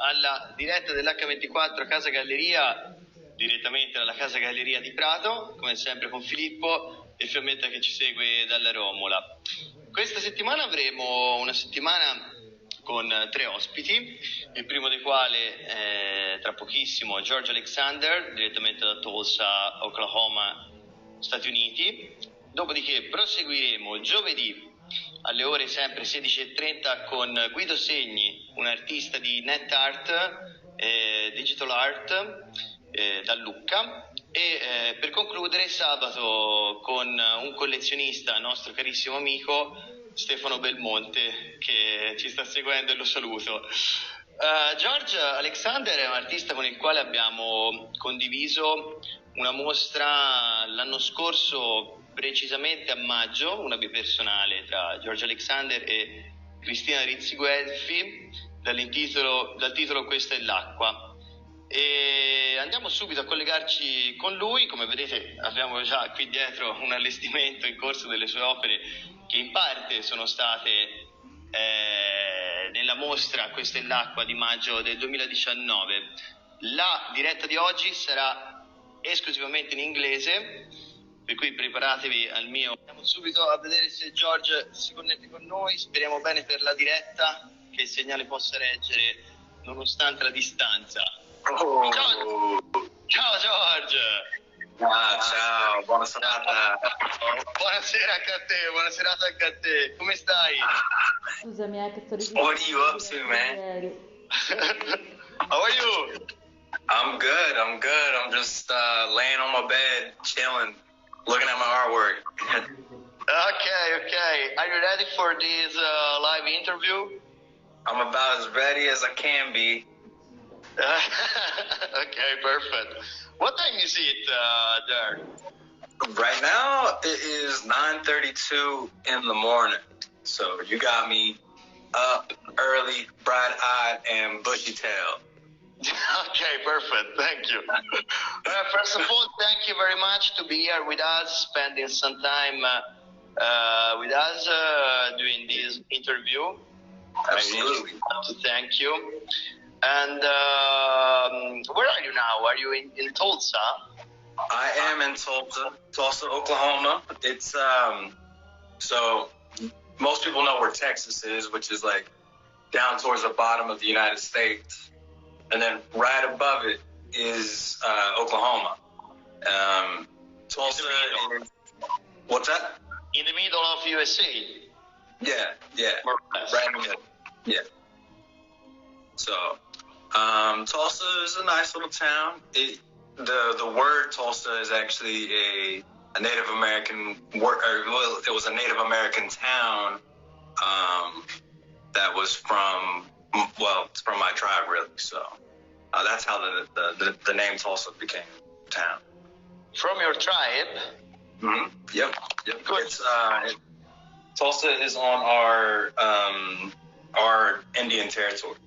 alla diretta dell'H24 Casa Galleria, direttamente dalla Casa Galleria di Prato, come sempre con Filippo e Fiammetta che ci segue dalla Romola. Questa settimana avremo una settimana con 3 ospiti, il primo dei quali tra pochissimo George Alexander, direttamente da Tulsa, Oklahoma, Stati Uniti. Dopodiché proseguiremo giovedì alle ore sempre 16:30 con Guido Segni, un artista di net art, digital art da Lucca, e per concludere sabato con un collezionista, nostro carissimo amico Stefano Belmonte, che ci sta seguendo e lo saluto. George Alexander è un artista con il quale abbiamo condiviso una mostra l'anno scorso, precisamente a maggio, una bipersonale tra George Alexander e Cristina Rizzi Guelfi, dal titolo Questa è l'acqua. E andiamo subito a collegarci con lui. Come vedete abbiamo già qui dietro un allestimento in corso delle sue opere che in parte sono state nella mostra Questa è l'acqua di maggio del 2019. La diretta di oggi sarà esclusivamente in inglese, per cui preparatevi al mio. Andiamo subito a vedere se George si connette con noi. Speriamo bene per la diretta, che il segnale possa reggere nonostante la distanza. Oh. Ciao George! Ciao, buona serata. Buonasera anche a te, buona serata anche a te. Come stai? Scusami, che sto registrando. What are you up to, man? How are you? I'm good. I'm just laying on my bed, chilling, looking at my artwork. Okay. Are you ready for this live interview? I'm about as ready as I can be. Okay, perfect. What time is it there? Right now, it is 9:32 in the morning. So you got me up early, bright-eyed, and bushy-tailed. Okay, perfect. Thank you. First of all, thank you very much to be here with us, spending some time with us doing this interview. Absolutely. I want to thank you. And where are you now? Are you in Tulsa? I am in Tulsa, Oklahoma. It's so most people know where Texas is, which is like down towards the bottom of the United States, and then right above it is Oklahoma. Tulsa is, what's that? In the middle of USA. Yeah, right in the middle. Yeah. So, Tulsa is a nice little town. The word Tulsa is actually a Native American word. Well, it was a Native American town that was it's from my tribe, really. So that's how the name Tulsa became town. From your tribe? Mm-hmm. Yep. Good. It's Tulsa is on our Indian territory.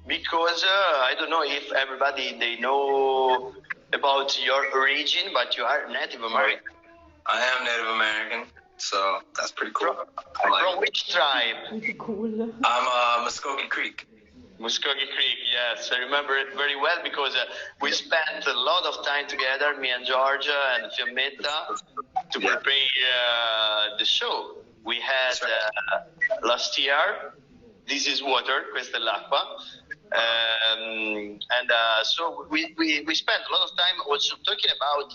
Because I don't know if everybody they know about your origin, but you are Native American. I am Native American, so that's pretty cool. From which tribe? Cool. I'm Muskogee Creek. Muskogee Creek, yes. I remember it very well because we spent a lot of time together, me and Georgia and Fiammetta, to prepare the show. We had last year, This is Water, Questa è l'acqua. So we spent a lot of time also talking about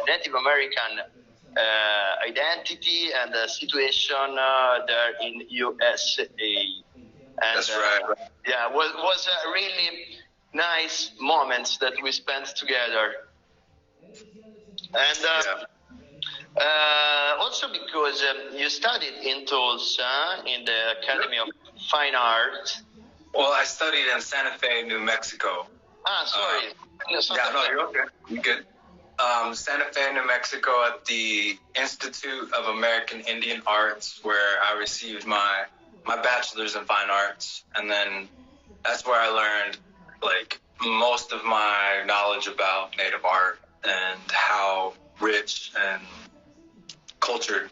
Native American identity and the situation there in USA. And, that's right. Yeah, was a really nice moments that we spent together. And also because you studied in Tulsa in the Academy of Fine Art. Well, I studied in Santa Fe, New Mexico. Sorry. No, you're okay. You're good. Santa Fe, New Mexico, at the Institute of American Indian Arts, where I received my bachelor's in fine arts, and then that's where I learned like most of my knowledge about Native art and how rich and cultured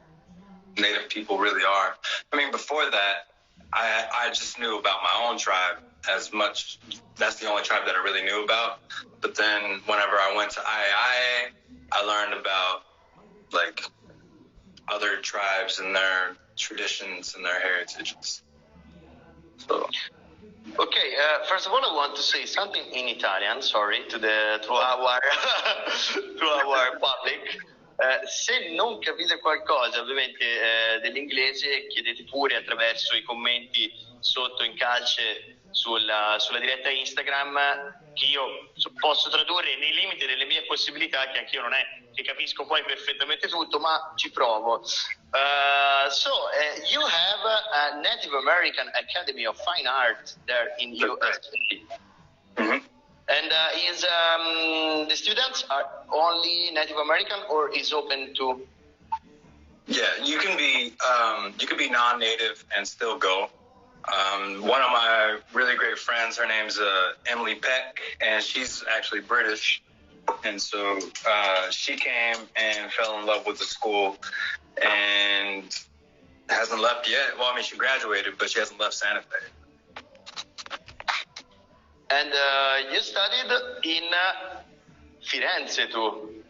Native people really are. I mean, before that, I just knew about my own tribe as much. That's the only tribe that I really knew about. But then whenever I went to IAIA, I learned about like other tribes and their traditions and their heritages. So. Okay, first of all, I want to say something in Italian, sorry, to our to our public. Se non capite qualcosa, ovviamente, dell'inglese, chiedete pure attraverso i commenti sotto in calce sulla diretta Instagram, che io posso tradurre nei limiti delle mie possibilità, che anch'io non è che capisco poi perfettamente tutto, ma ci provo. You have a Native American Academy of Fine Art there in USA. Mm-hmm. And the students are only Native American, or is open to? Yeah, you can be non-native and still go. One of my really great friends, her name's Emily Peck, and she's actually British. And so she came and fell in love with the school and hasn't left yet. Well, I mean, she graduated, but she hasn't left Santa Fe. And you studied in Firenze too?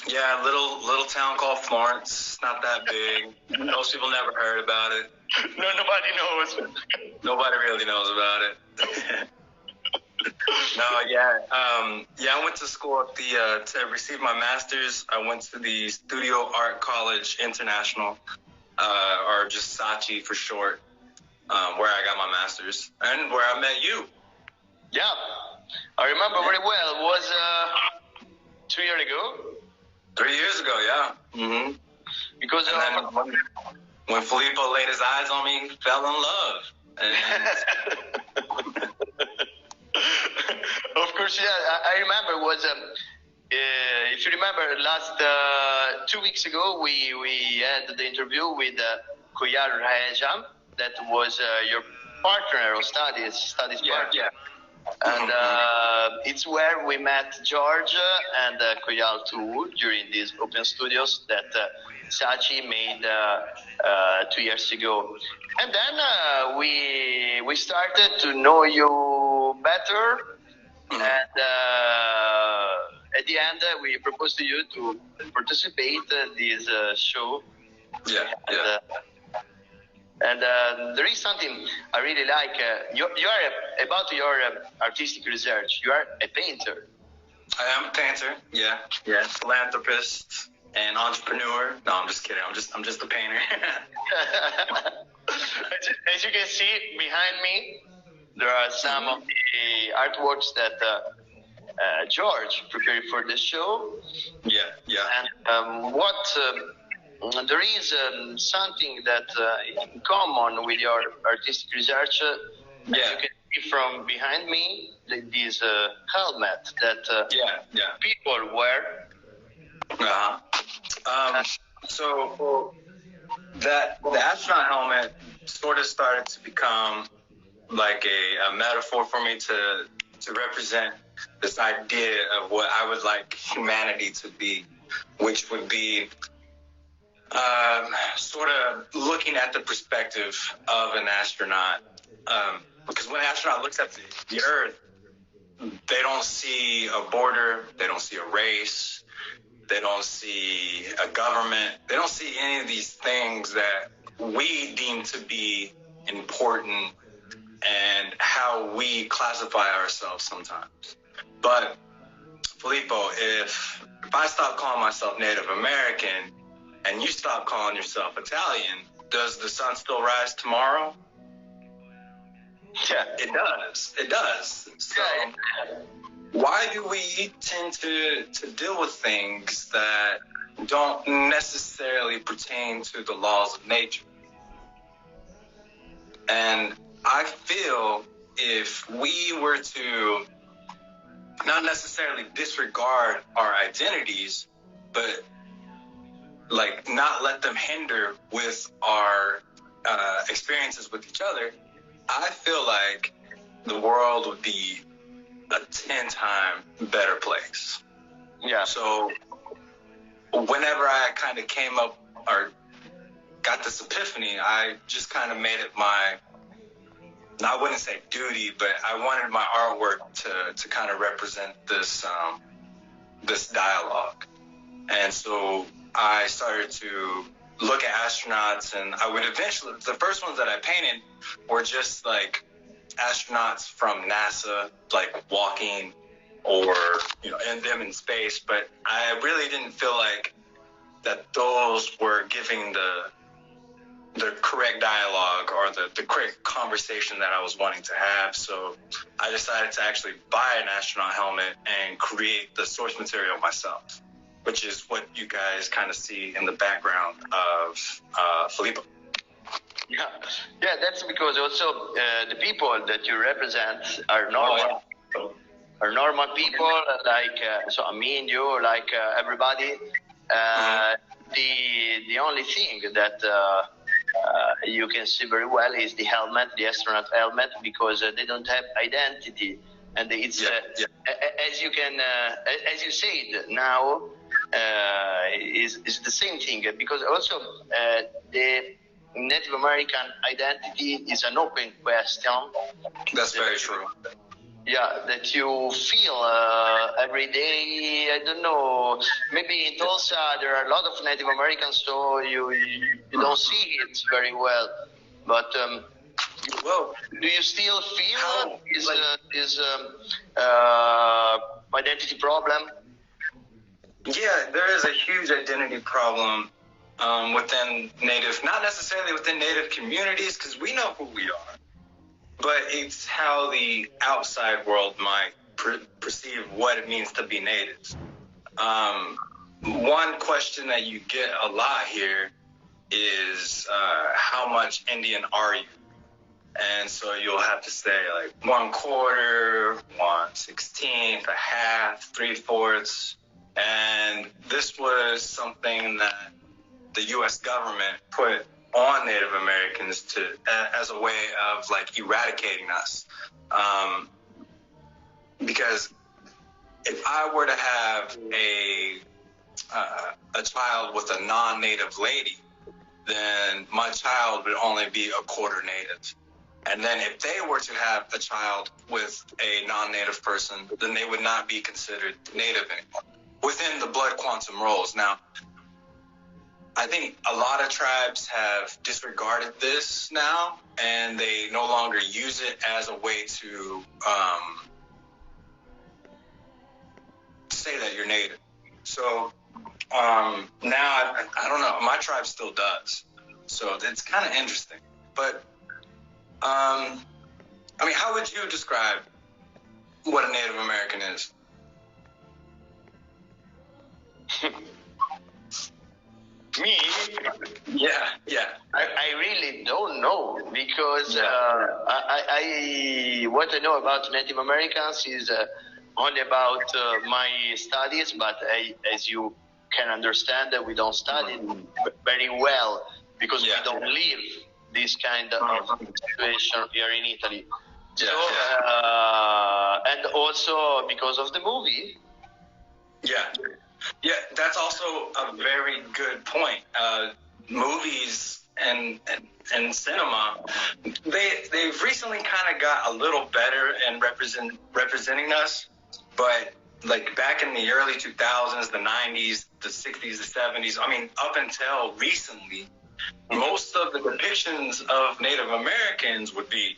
Yeah, little town called Florence. Not that big. Most people never heard about it. No, nobody knows. Nobody really knows about it. I went to school at to receive my master's. I went to the Studio Art College International, or just SACI for short, where I got my master's and where I met you. Yeah, I remember very well. It was 2 years ago. 3 years ago, yeah. Mm-hmm. Because when Filippo laid his eyes on me, fell in love. Of course, yeah. I remember it was. If you remember, last 2 weeks ago, we had the interview with Koyar Raja, that was your partner of studies partner. Yeah. And it's where we met George and Koyal too during these open studios that SACI made 2 years ago. And then we started to know you better, and at the end we proposed to you to participate in this show. Yeah. And there is something I really like. You are about your artistic research. You are a painter. I am a painter. Yeah. Philanthropist and entrepreneur. No, I'm just kidding. I'm just a painter. As you can see behind me, there are some of the artworks that George prepared for the show. Yeah. And there is something that in common with your artistic research. You can see from behind me this helmet that people wear. So the astronaut helmet sort of started to become like a metaphor for me to represent this idea of what I would like humanity to be, which would be sort of looking at the perspective of an astronaut. Because when an astronaut looks at the Earth, they don't see a border, they don't see a race, they don't see a government, they don't see any of these things that we deem to be important and how we classify ourselves sometimes. But Filippo, if I stop calling myself Native American and you stop calling yourself Italian, does the sun still rise tomorrow? Yeah, it does. So why do we tend to deal with things that don't necessarily pertain to the laws of nature? And I feel if we were to not necessarily disregard our identities, but like not let them hinder with our experiences with each other, I feel like the world would be a 10-time better place. Yeah. So whenever I kind of came up or got this epiphany, I just kind of made it I wouldn't say duty, but I wanted my artwork to kind of represent this dialogue. And so I started to look at astronauts, and I would eventually, the first ones that I painted were just like astronauts from NASA, like walking or, and them in space. But I really didn't feel like that those were giving the correct dialogue or the correct conversation that I was wanting to have. So I decided to actually buy an astronaut helmet and create the source material myself, which is what you guys kind of see in the background of Filippo. Yeah, that's because also the people that you represent are normal. Are normal people like so me and you, like everybody. The only thing that you can see very well is the helmet, the astronaut helmet, because they don't have identity, and it's as you said now, is the same thing, because also the Native American identity is an open question. That's very true. Yeah, that you feel every day. I don't know. Maybe in Tulsa there are a lot of Native Americans, so you don't see it very well. But well, do you still feel this identity problem? Yeah, there is a huge identity problem within Native, not necessarily within Native communities, because we know who we are. But it's how the outside world might perceive what it means to be Native. One question that you get a lot here is how much Indian are you? And so you'll have to say like 1/4, 1/16, a half, 3/4. And this was something that the U.S. government put on Native Americans as a way of like eradicating us. Because if I were to have a child with a non-Native lady, then my child would only be 1/4 Native. And then if they were to have a child with a non-Native person, then they would not be considered Native anymore within the blood quantum roles. Now, I think a lot of tribes have disregarded this now, and they no longer use it as a way to say that you're Native. So now, I don't know, my tribe still does. So it's kind of interesting. But, I mean, how would you describe what a Native American is? Me? Yeah. I really don't know, because what I know about Native Americans is only about my studies, but as you can understand, we don't study very well, because we don't live this kind of situation here in Italy. And also because of the movie. Yeah, that's also a very good point. Movies and cinema, they've recently kind of got a little better in representing us, but like back in the early 2000s, the 90s, the 60s, the 70s, I mean, up until recently, most of the depictions of Native Americans would be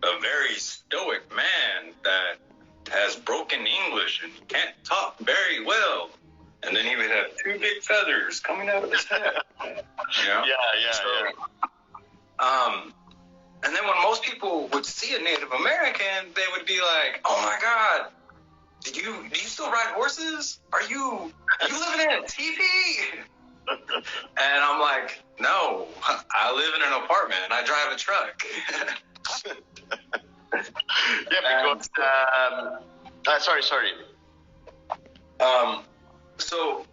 a very stoic man that has broken English and can't talk very well. And then he would have 2 big feathers coming out of his head. And then when most people would see a Native American, they would be like, "Oh my God, do you still ride horses? Are you living in a teepee?" And I'm like, "No, I live in an apartment and I drive a truck." Sorry. So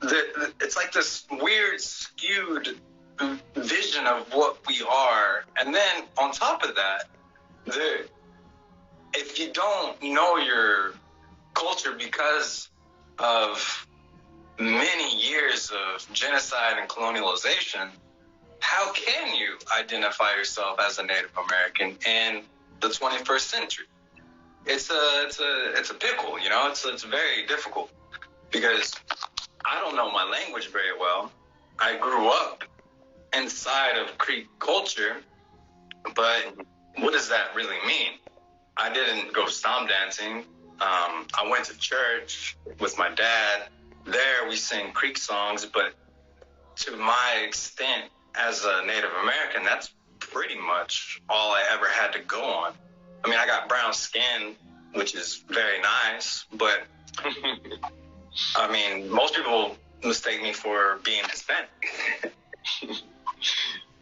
it's like this weird, skewed vision of what we are. And then on top of that, if you don't know your culture because of many years of genocide and colonialization, how can you identify yourself as a Native American in the 21st century? It's a pickle, you know. It's very difficult because I don't know my language very well. I grew up inside of Creek culture, but what does that really mean? I didn't go stomp dancing. I went to church with my dad. There we sing Creek songs, but to my extent as a Native American, that's pretty much all I ever had to go on. I mean, I got brown skin, which is very nice, but I mean, most people mistake me for being Hispanic.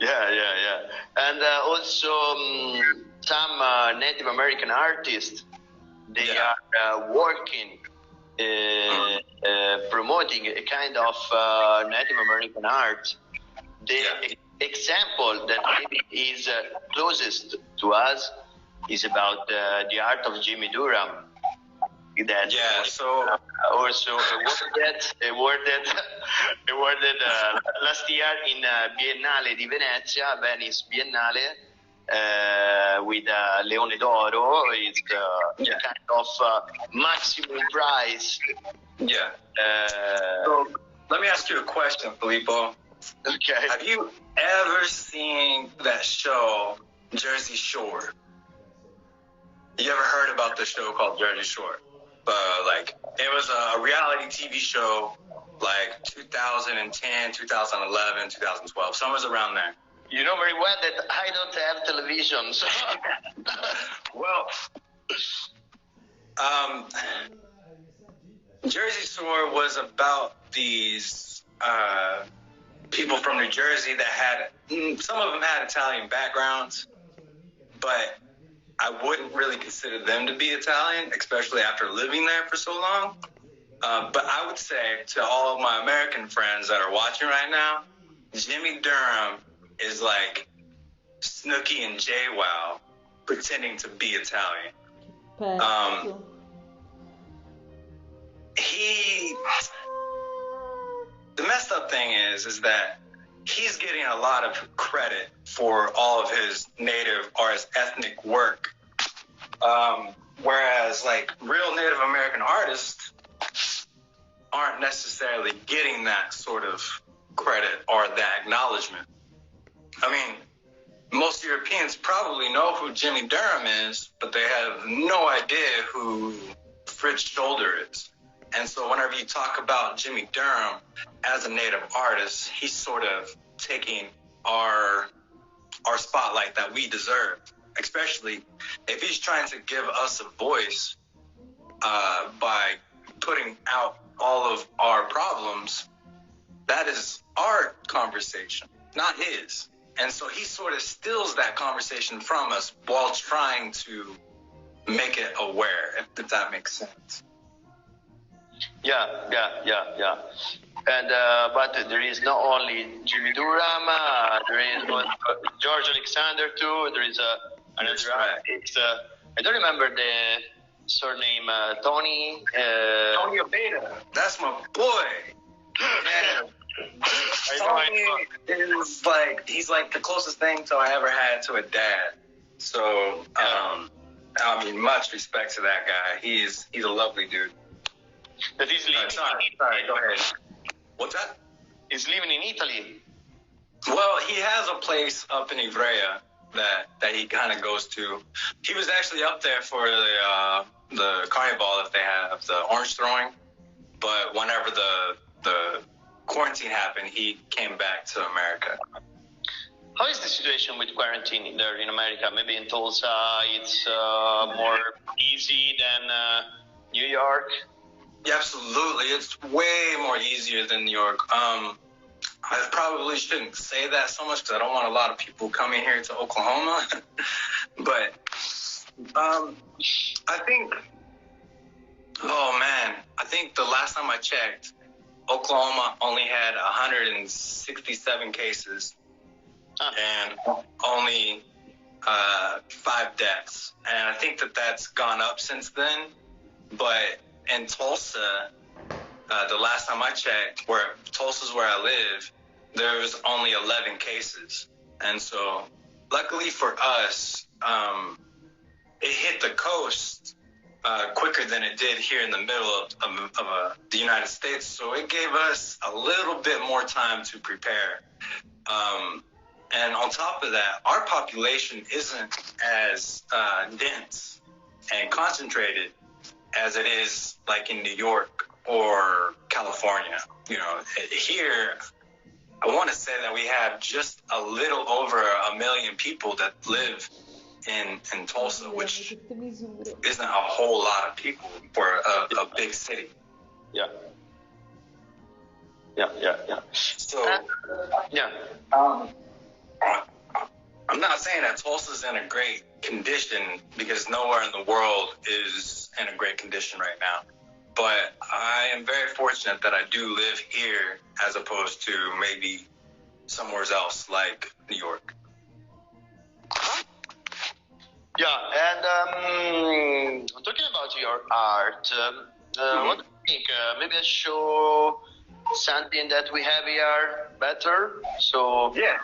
Yeah. And also some Native American artists, they are working, promoting a kind of Native American art. The example that maybe is closest to us is about the art of Jimmy Durham. That so also awarded last year in Biennale di Venezia, Venice Biennale, with Leone d'Oro. It's kind of maximum prize. Yeah. So let me ask you a question, Filippo. Okay. Have you ever seen that show, Jersey Shore? You ever heard about the show called Jersey Shore? Like, it was a reality TV show, like 2010, 2011, 2012, somewhere around there. You know very well that I don't have television, so... Well, Jersey Shore was about these people from New Jersey that had, some of them had Italian backgrounds, but I wouldn't really consider them to be Italian, especially after living there for so long. But I would say to all of my American friends that are watching right now, Jimmy Durham is like Snooki and JWoww pretending to be Italian. The messed up thing is that he's getting a lot of credit for all of his native or his ethnic work. Whereas like real Native American artists aren't necessarily getting that sort of credit or that acknowledgement. I mean, most Europeans probably know who Jimmy Durham is, but they have no idea who Fritz Shoulder is. And so whenever you talk about Jimmy Durham as a native artist, he's sort of taking our spotlight that we deserve, especially if he's trying to give us a voice by putting out all of our problems. That is our conversation, not his. And so he sort of steals that conversation from us while trying to make it aware, if that makes sense. Yeah. And but there is not only Jimmy Durham, there is George Alexander too. There is another artist. I don't remember the surname. Tony Obeda. That's my boy. Man. Tony is like, he's like the closest thing I ever had to a dad. So I mean, much respect to that guy. He's a lovely dude. That he's living. Sorry, go ahead. What's that? He's living in Italy. Well, he has a place up in Ivrea that he kind of goes to. He was actually up there for the carnival that they have, the orange throwing. But whenever the quarantine happened, he came back to America. How is the situation with quarantine there in America? Maybe in Tulsa it's more easy than New York? Yeah, absolutely. It's way more easier than New York. I probably shouldn't say that so much because I don't want a lot of people coming here to Oklahoma. But I think the last time I checked, Oklahoma only had 167 cases and only 5 deaths. And I think that's gone up since then. But in Tulsa, the last time I checked, Tulsa's where I live, there was only 11 cases. And so luckily for us, it hit the coast quicker than it did here in the middle of the United States. So it gave us a little bit more time to prepare. And on top of that, our population isn't as dense and concentrated as it is like in New York or California. You know, here, I want to say that we have just a little over 1 million people that live in Tulsa, which isn't a whole lot of people for a big city. Yeah. So, yeah. I'm not saying that Tulsa's in a great condition, because nowhere in the world is in a great condition right now. But I am very fortunate that I do live here as opposed to maybe somewhere else like New York. Yeah, and talking about your art, what do you think? Maybe I show something that we have here better. So yeah,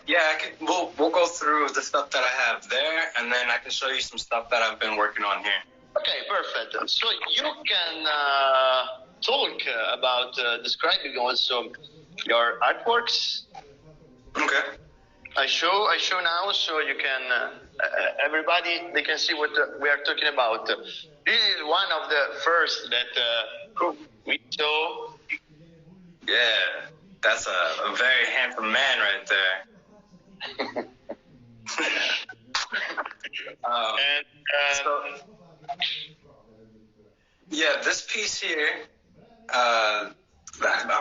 we'll go through the stuff that I have there, and then I can show you some stuff that I've been working on here. Okay, perfect. So you can talk about describing also your artworks. Okay. I show now, so you can everybody they can see what we are talking about. This is one of the first that we saw. Yeah, that's a very handsome man right there. Yeah, this piece here, I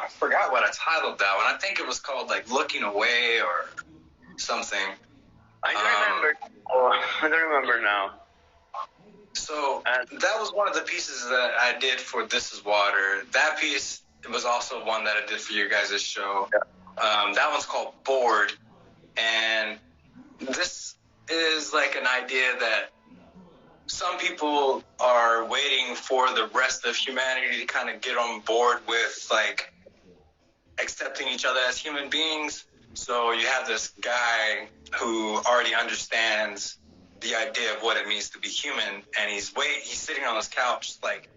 forgot what I titled that one. I think it was called like Looking Away or something. I don't remember now. So that was one of the pieces that I did for This Is Water. That piece was also one that I did for your guys' show. That one's called Bored. And this is like an idea that some people are waiting for the rest of humanity to kind of get on board with like accepting each other as human beings. So you have this guy who already understands the idea of what it means to be human, and he's sitting on his couch like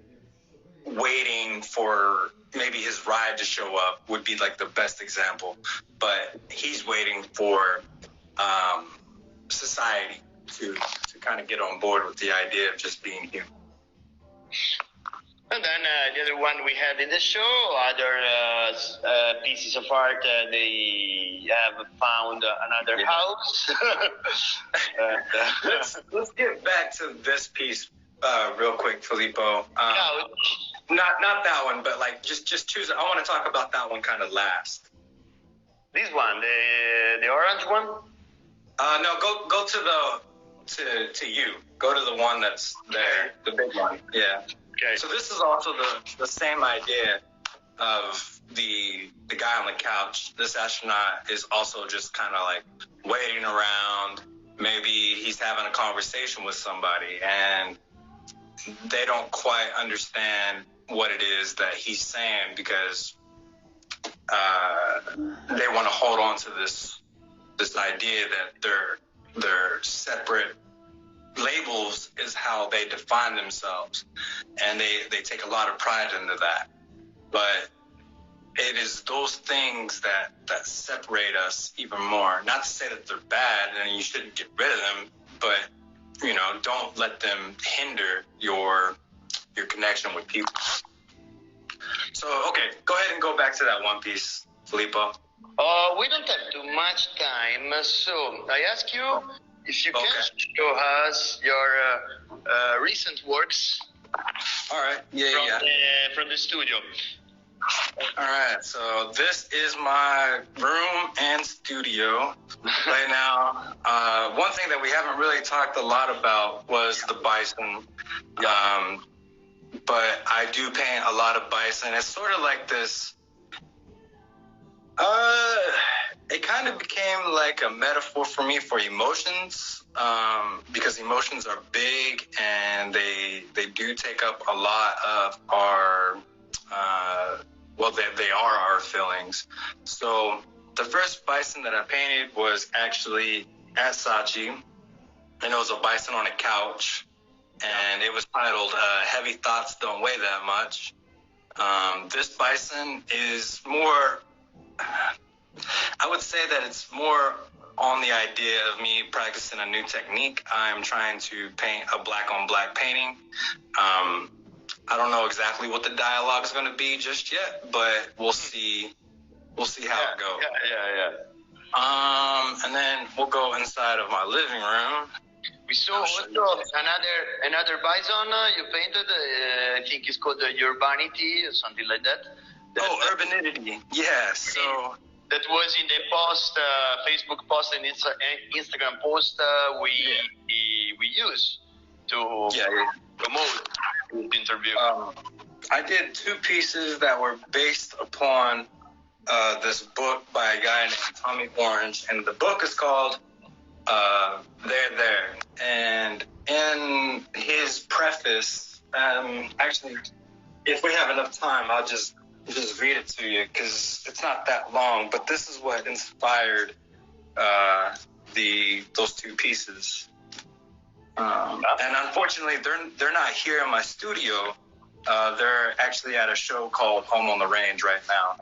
waiting for maybe his ride to show up would be like the best example, but he's waiting for society to kind of get on board with the idea of just being human. And then the other one we had in the show, other pieces of art, they have found another house. Let's get back to this piece real quick, Filippo. Not that one, but like just choose. I want to talk about that one kind of last. This one, the orange one. No, go to you. Go to the one that's there, the big one. Yeah. Okay. So this is also the same idea of the guy on the couch. This astronaut is also just kind of like waiting around. Maybe he's having a conversation with somebody, and they don't quite understand what it is that he's saying, because they want to hold on to this idea that they're separate labels is how they define themselves, and they take a lot of pride into that. But it is those things that separate us even more. Not to say that they're bad and you shouldn't get rid of them, but don't let them hinder your connection with people. So okay, go ahead and go back to that one piece, Filippo. We don't have too much time, so I ask you if you can show us your recent works. All right. Yeah. From the studio. All right. So this is my room and studio right now. One thing that we haven't really talked a lot about was the bison. But I do paint a lot of bison. It's sort of like this. It kind of became like a metaphor for me for emotions, because emotions are big and they do take up a lot of our, they are our feelings. So the first bison that I painted was actually at SACI, and it was a bison on a couch, and it was titled Heavy Thoughts Don't Weigh That Much. This bison is more, I would say that it's more on the idea of me practicing a new technique. I'm trying to paint a black on black painting. I don't know exactly what the dialogue is going to be just yet, but we'll see. We'll see how it goes. And then we'll go inside of my living room. We saw also another bison you painted. I think it's called Urbanity or something like that. Urbanity. Yeah. So that was in the post, Facebook post and Instagram post we use to promote the interview. I did 2 pieces that were based upon this book by a guy named Tommy Orange, and the book is called There. And in his preface, actually, if we have enough time, I'll just read it to you because it's not that long. But this is what inspired those 2 pieces. And unfortunately, they're not here in my studio. They're actually at a show called Home on the Range right now.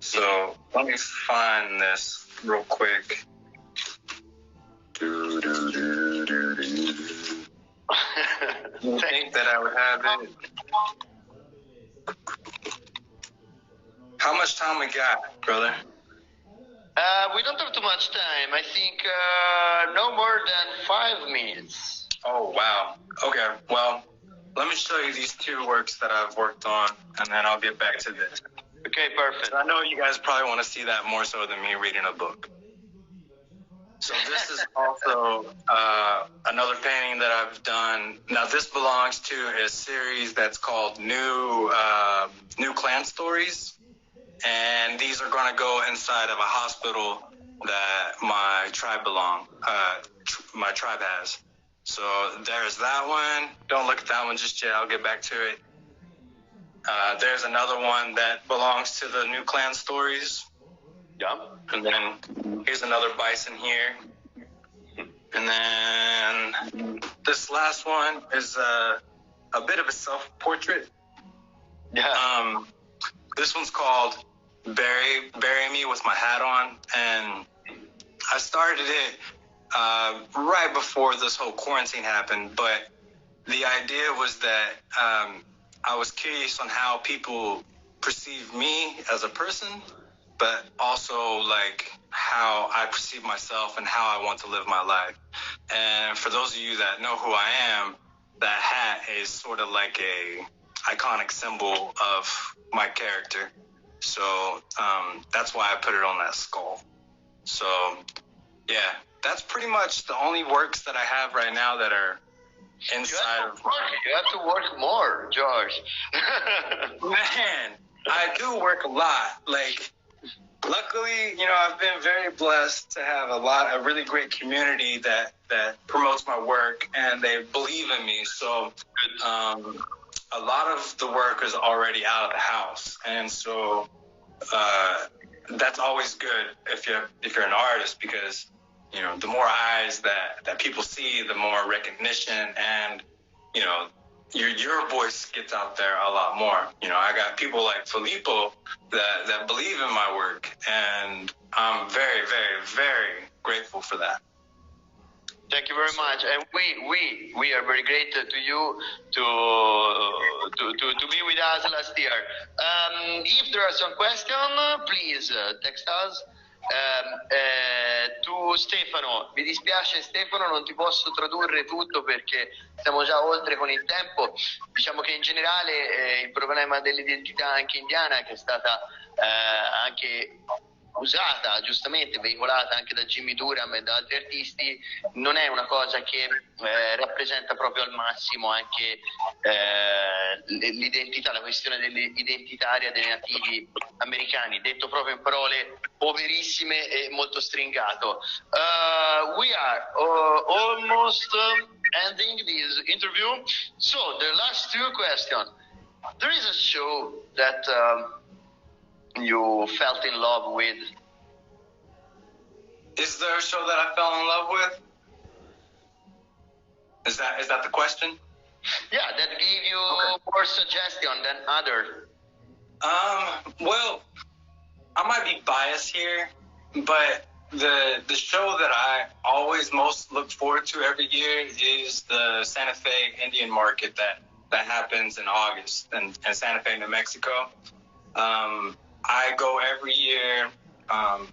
So let me find this real quick. You think that I would have it? How much time we got, brother? We don't have too much time. I think no more than 5 minutes. Oh, wow. Okay, well, let me show you these 2 works that I've worked on, and then I'll get back to this. Okay, perfect. I know you guys probably want to see that more so than me reading a book. So this is also another painting that I've done. Now this belongs to a series that's called New Clan Stories, and these are going to go inside of a hospital that my tribe has. So there's that one. Don't look at that one just yet. I'll get back to it. There's another one that belongs to the New Clan Stories. Yeah. And then here's another bison here. And then this last one is a bit of a self-portrait. Yeah. This one's called Bury Me with My Hat On. And I started it right before this whole quarantine happened. But the idea was that I was curious on how people perceive me as a person, but also like how I perceive myself and how I want to live my life. And for those of you that know who I am, that hat is sort of like a iconic symbol of my character. So that's why I put it on that skull. So yeah, that's pretty much the only works that I have right now that are inside of. You have to work more, George. Man, I do work a lot. Like, luckily, you know, I've been very blessed to have a really great community that promotes my work, and they believe in me. So a lot of the work is already out of the house, and so that's always good if you're an artist, because you know, the more eyes that people see, the more recognition, and you know, your voice gets out there a lot more. You know, I got people like Filippo that believe in my work, and I'm very, very, very grateful for that. Thank you very much, and we are very grateful to you to be with us last year. If there are some questions, please text us. Tu Stefano, mi dispiace Stefano, non ti posso tradurre tutto perché siamo già oltre con il tempo. Diciamo che in generale il problema dell'identità anche indiana, che è stata anche usata, giustamente veicolata anche da Jimmy Durham e da altri artisti, non è una cosa che rappresenta proprio al massimo anche l'identità, la questione identitaria dei nativi americani, detto proprio in parole poverissime e molto stringato. We are almost ending this interview, so the last 2 questions. There is a show that you fell in love with Is there a show that I fell in love with? Is that the question? Yeah, that gave you more suggestion than other. Well, I might be biased here, but the show that I always most look forward to every year is the Santa Fe Indian Market that happens in August in Santa Fe, New Mexico. I go every year,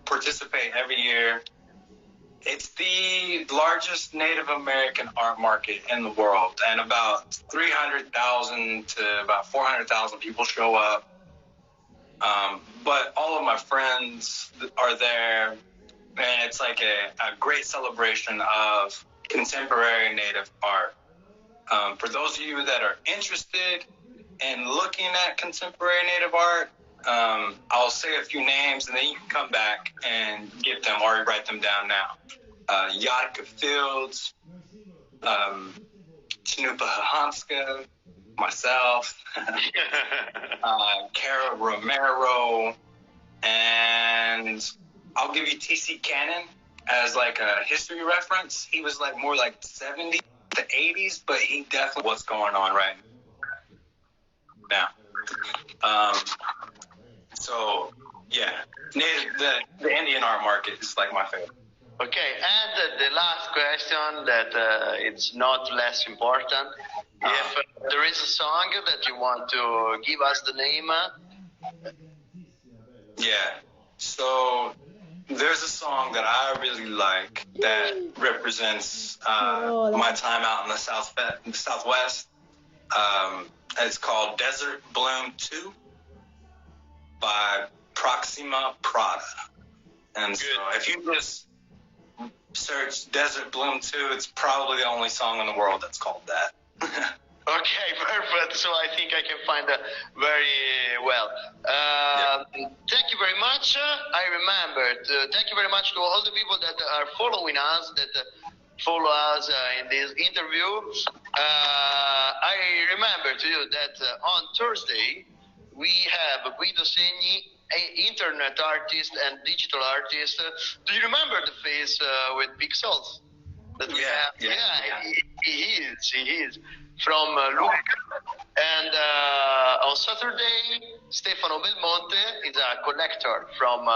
participate every year. It's the largest Native American art market in the world, and about 300,000 to about 400,000 people show up. But all of my friends are there, and it's like a great celebration of contemporary Native art. For those of you that are interested in looking at contemporary Native art, I'll say a few names, and then you can come back and get them or write them down now. Yadka Fields, Chinupa Hahanska, myself, Cara Romero, and I'll give you T.C. Cannon as like a history reference. He was like more like 70s to 80s, but he definitely what's going on right now. So yeah, the Indian art market is like my favorite. Okay, and the last question that it's not less important. If there is a song that you want to give us the name. Yeah, so there's a song that I really like that represents my time out in the Southwest. It's called Desert Bloom 2 by Proxima Prada. And so if you just search Desert Bloom 2, it's probably the only song in the world that's called that. Okay, perfect. So I think I can find that very well. Thank you very much. I remembered. Thank you very much to all the people that are following us, that follow us in this interview. I remember to you that on Thursday we have Guido Segni, internet artist and digital artist. Do you remember the face with pixels that we have? Yeah, he is from Lucca. And on Saturday, Stefano Belmonte is a collector from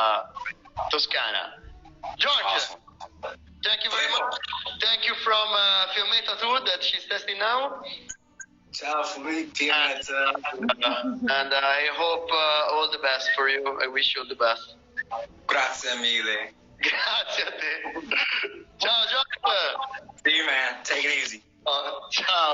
Toscana. George, awesome. Thank you very much. Thank you from Fiammetta too, that she's testing now. Ciao, Fiammetta. And I hope all the best for you. I wish you all the best. Grazie mille. Grazie a te. Ciao, George. See you, man. Take it easy. Ciao.